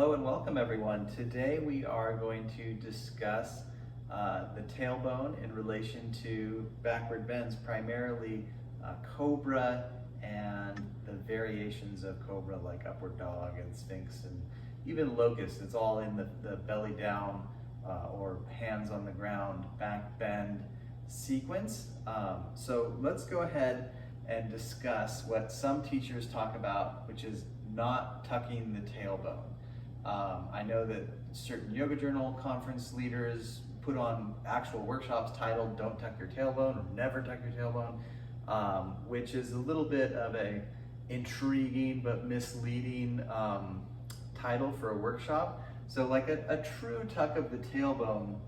Hello and welcome everyone. Today we are going to discuss the tailbone in relation to backward bends, primarily cobra and the variations of cobra like upward dog and sphinx and even locust. It's all in the belly down or hands on the ground back bend sequence. So let's go ahead and discuss what some teachers talk about, which is not tucking the tailbone. I know that certain yoga journal conference leaders put on actual workshops titled "Don't Tuck Your Tailbone" or "Never Tuck Your Tailbone," which is a little bit of a intriguing but misleading title for a workshop. So like a true tuck of the tailbone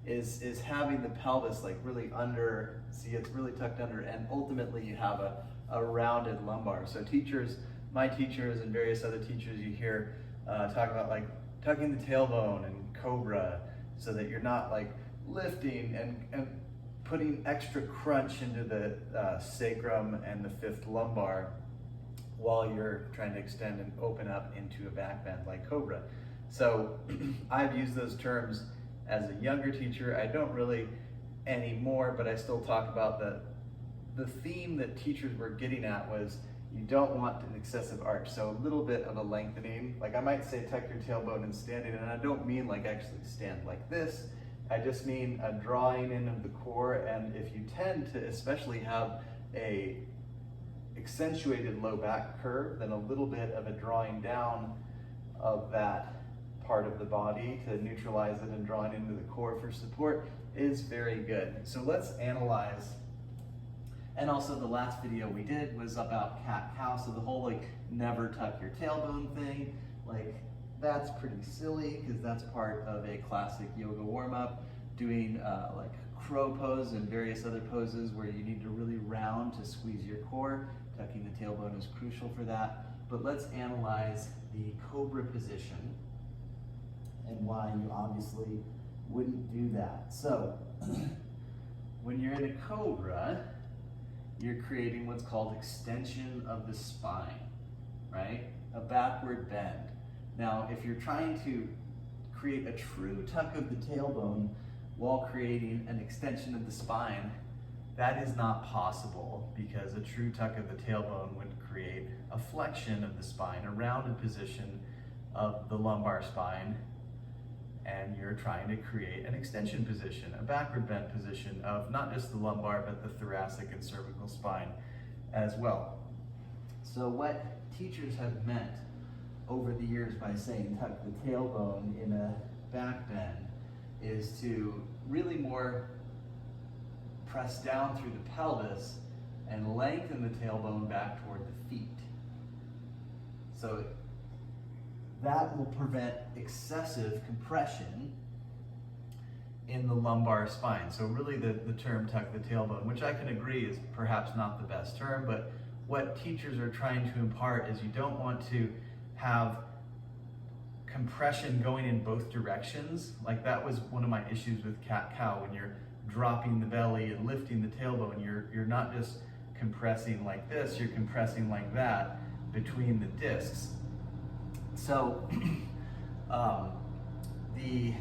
is having the pelvis like really under, see it's really tucked under, and ultimately you have a rounded lumbar. So teachers, my teachers and various other teachers you hear talk about like tucking the tailbone and cobra so that you're not like lifting and putting extra crunch into the sacrum and the fifth lumbar while you're trying to extend and open up into a back bend like cobra. So I've used those terms as a younger teacher. I don't really anymore, but I still talk about the theme that teachers were getting at was you don't want an excessive arch. So a little bit of a lengthening. Like I might say tuck your tailbone and standing, and I don't mean like actually stand like this. I just mean a drawing in of the core, and if you tend to especially have a accentuated low back curve, then a little bit of a drawing down of that part of the body to neutralize it and drawing into the core for support is very good. So let's analyze. And also the last video we did was about cat-cow, so the whole like never tuck your tailbone thing, like that's pretty silly because that's part of a classic yoga warm-up, doing like crow pose and various other poses where you need to really round to squeeze your core. Tucking the tailbone is crucial for that. But let's analyze the cobra position and why you obviously wouldn't do that. So when you're in a cobra, you're creating what's called extension of the spine, right? A backward bend. Now, if you're trying to create a true tuck of the tailbone while creating an extension of the spine, that is not possible because a true tuck of the tailbone would create a flexion of the spine, a rounded position of the lumbar spine, and you're trying to create an extension position, a backward bend position of not just the lumbar, but the thoracic and cervical spine as well. So what teachers have meant over the years by saying tuck the tailbone in a back bend is to really more press down through the pelvis and lengthen the tailbone back toward the feet. So that will prevent excessive compression in the lumbar spine. So really the term tuck the tailbone, which I can agree is perhaps not the best term, but what teachers are trying to impart is you don't want to have compression going in both directions. Like that was one of my issues with cat-cow. When you're dropping the belly and lifting the tailbone, you're not just compressing like this, you're compressing like that between the discs. So the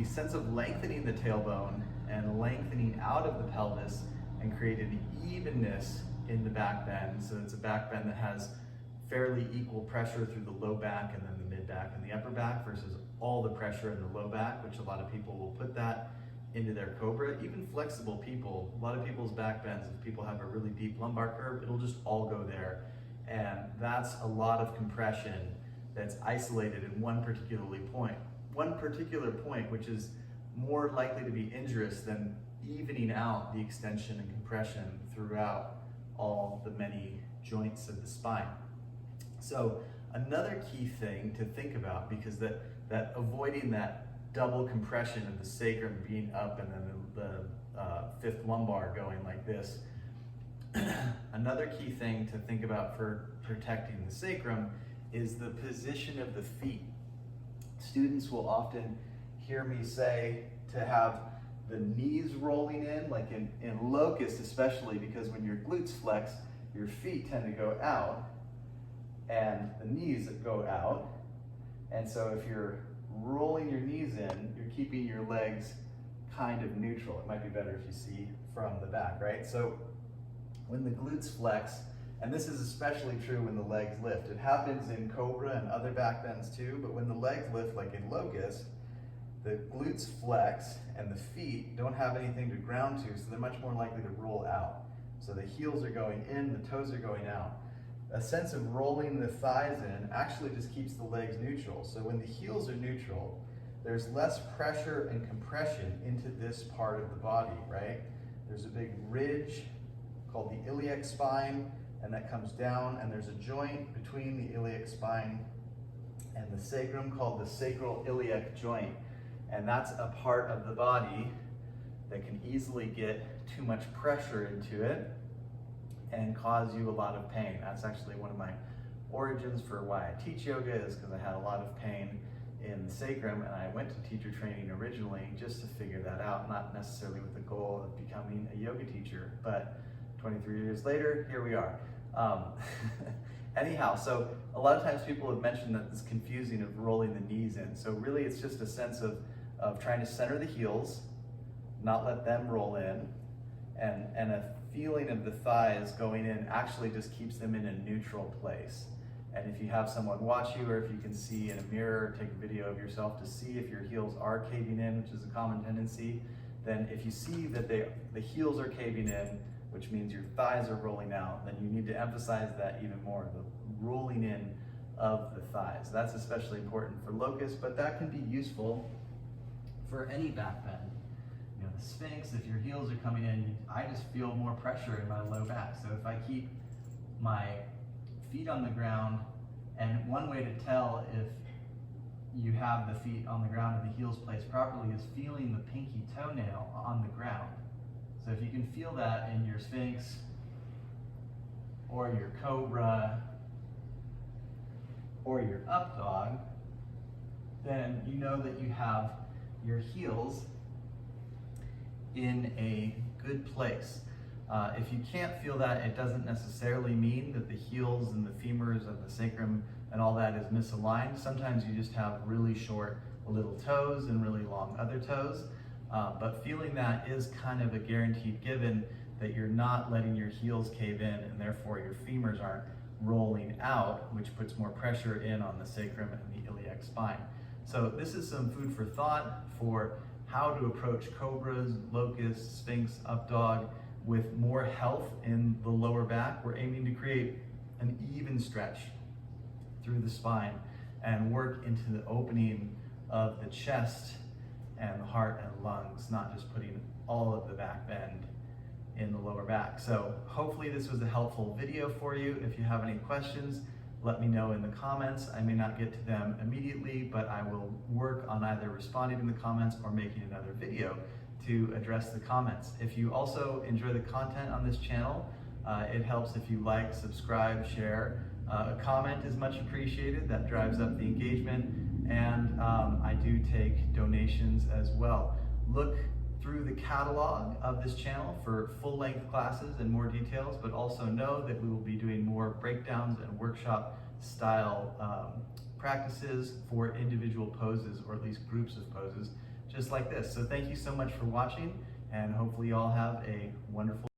sense of lengthening the tailbone and lengthening out of the pelvis and creating an evenness in the back bend, so it's a back bend that has fairly equal pressure through the low back and then the mid back and the upper back versus all the pressure in the low back, which a lot of people will put that into their cobra. Even flexible people, a lot of people's back bends, if people have a really deep lumbar curve, it'll just all go there. And that's a lot of compression that's isolated in one particular point, which is more likely to be injurious than evening out the extension and compression throughout all the many joints of the spine. So another key thing to think about, because that avoiding that double compression of the sacrum being up and then the fifth lumbar going like this, another key thing to think about for protecting the sacrum is the position of the feet. Students will often hear me say to have the knees rolling in, like in locust especially, because when your glutes flex, your feet tend to go out. and the knees that go out. And so if you're rolling your knees in, you're keeping your legs kind of neutral. It might be better if you see from the back, right? So when the glutes flex, and this is especially true when the legs lift. It happens in Cobra and other back bends too, but when the legs lift, like in Locust, the glutes flex and the feet don't have anything to ground to, so they're much more likely to roll out. So the heels are going in, the toes are going out. A sense of rolling the thighs in actually just keeps the legs neutral. So when the heels are neutral, there's less pressure and compression into this part of the body, right? There's a big ridge called the iliac spine, and that comes down, and there's a joint between the iliac spine and the sacrum called the sacral iliac joint. And that's a part of the body that can easily get too much pressure into it and cause you a lot of pain. That's actually one of my origins for why I teach yoga, is because I had a lot of pain in the sacrum, and I went to teacher training originally just to figure that out, not necessarily with the goal of becoming a yoga teacher, but 23 years later, here we are. Anyhow, so a lot of times people have mentioned that it's confusing of rolling the knees in. So really it's just a sense of trying to center the heels, not let them roll in, and a feeling of the thighs going in actually just keeps them in a neutral place. And if you have someone watch you, or if you can see in a mirror, take a video of yourself to see if your heels are caving in, which is a common tendency, then if you see that the heels are caving in, which means your thighs are rolling out, then you need to emphasize that even more, the rolling in of the thighs. That's especially important for Locust, but that can be useful for any back bend. You know, the Sphinx, if your heels are coming in, I just feel more pressure in my low back. So if I keep my feet on the ground, and one way to tell if you have the feet on the ground and the heels placed properly is feeling the pinky toenail on the ground. So if you can feel that in your Sphinx or your Cobra or your up dog, then you know that you have your heels in a good place. If you can't feel that, it doesn't necessarily mean that the heels and the femurs of the sacrum and all that is misaligned. Sometimes you just have really short little toes and really long other toes. But feeling that is kind of a guaranteed given that you're not letting your heels cave in, and therefore your femurs aren't rolling out, which puts more pressure in on the sacrum and the iliac spine. So this is some food for thought for how to approach Cobras, Locusts, Sphinx, up dog with more health in the lower back. We're aiming to create an even stretch through the spine and work into the opening of the chest and the heart and lungs, not just putting all of the back bend in the lower back. So hopefully this was a helpful video for you. If you have any questions, let me know in the comments. I may not get to them immediately, but I will work on either responding in the comments or making another video to address the comments. If you also enjoy the content on this channel, it helps if you like, subscribe, share. A comment is much appreciated. That drives up the engagement. And I do take donations as well. Look through the catalog of this channel for full-length classes and more details, but also know that we will be doing more breakdowns and workshop style practices for individual poses, or at least groups of poses, just like this. So thank you so much for watching, and hopefully you all have a wonderful